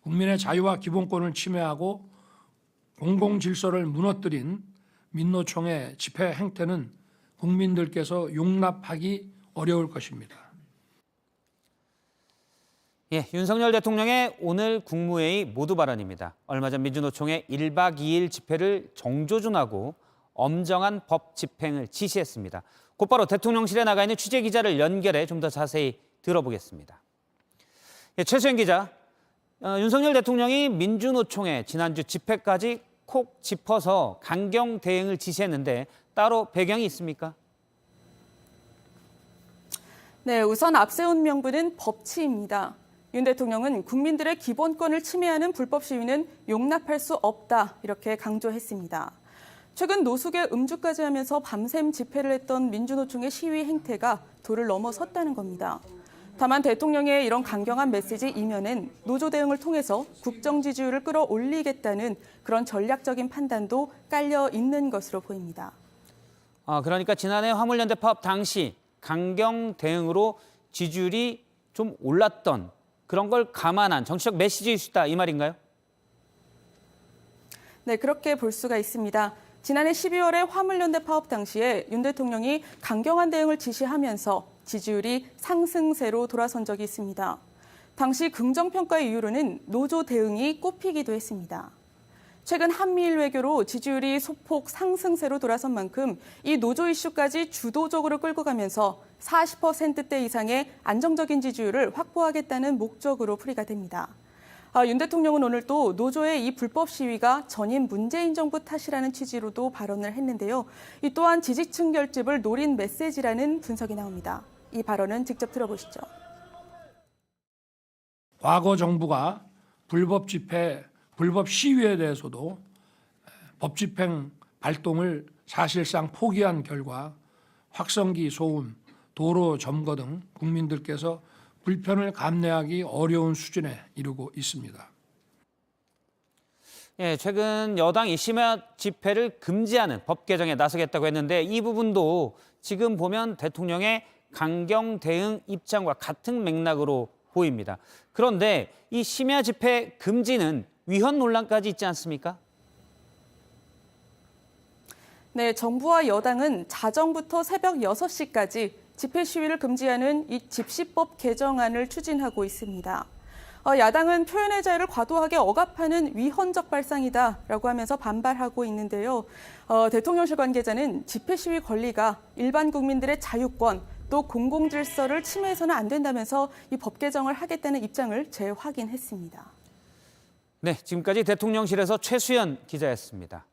국민의 자유와 기본권을 침해하고 공공질서를 무너뜨린 민노총의 집회 행태는 국민들께서 용납하기 어려울 것입니다. 윤석열 대통령의 오늘 국무회의 모두 발언입니다. 얼마 전 민주노총의 1박 2일 집회를 정조준하고 엄정한 법 집행을 지시했습니다. 곧바로 대통령실에 나가 있는 취재기자를 연결해 좀 더 자세히 들어보겠습니다. 최수영 기자, 윤석열 대통령이 민주노총의 지난주 집회까지 콕 짚어서 강경 대응을 지시했는데 따로 배경이 있습니까? 네, 우선 앞세운 명분은 법치입니다. 윤 대통령은 국민들의 기본권을 침해하는 불법 시위는 용납할 수 없다, 이렇게 강조했습니다. 최근 노숙에 음주까지 하면서 밤샘 집회를 했던 민주노총의 시위 행태가 도를 넘어섰다는 겁니다. 다만 대통령의 이런 강경한 메시지 이면엔 노조 대응을 통해서 국정 지지율을 끌어올리겠다는 그런 전략적인 판단도 깔려 있는 것으로 보입니다. 그러니까 지난해 화물연대 파업 당시 강경 대응으로 지지율이 좀 올랐던 그런 걸 감안한 정치적 메시지일 수 있다, 이 말인가요? 네, 그렇게 볼 수가 있습니다. 지난해 12월에 화물연대 파업 당시에 윤 대통령이 강경한 대응을 지시하면서 지지율이 상승세로 돌아선 적이 있습니다. 당시 긍정평가의 이유로는 노조 대응이 꼽히기도 했습니다. 최근 한미일 외교로 지지율이 소폭 상승세로 돌아선 만큼 이 노조 이슈까지 주도적으로 끌고 가면서 40%대 이상의 안정적인 지지율을 확보하겠다는 목적으로 풀이가 됩니다. 윤 대통령은 오늘 또 노조의 이 불법 시위가 전임 문재인 정부 탓이라는 취지로도 발언을 했는데요. 이 또한 지지층 결집을 노린 메시지라는 분석이 나옵니다. 이 발언은 직접 들어보시죠. 과거 정부가 불법 집회, 불법 시위에 대해서도 법 집행 발동을 사실상 포기한 결과 확성기 소음, 도로 점거 등 국민들께서 불편을 감내하기 어려운 수준에 이르고 있습니다. 최근 여당이 심야 집회를 금지하는 법 개정에 나서겠다고 했는데 이 부분도 지금 보면 대통령의 강경 대응 입장과 같은 맥락으로 보입니다. 그런데 이 심야 집회 금지는 위헌 논란까지 있지 않습니까? 네, 정부와 여당은 자정부터 새벽 6시까지 집회 시위를 금지하는 이 집시법 개정안을 추진하고 있습니다. 야당은 표현의 자유를 과도하게 억압하는 위헌적 발상이다라고 하면서 반발하고 있는데요. 대통령실 관계자는 집회 시위 권리가 일반 국민들의 자유권 또 공공질서를 침해해서는 안 된다면서 이 법 개정을 하겠다는 입장을 재확인했습니다. 네, 지금까지 대통령실에서 최수연 기자였습니다.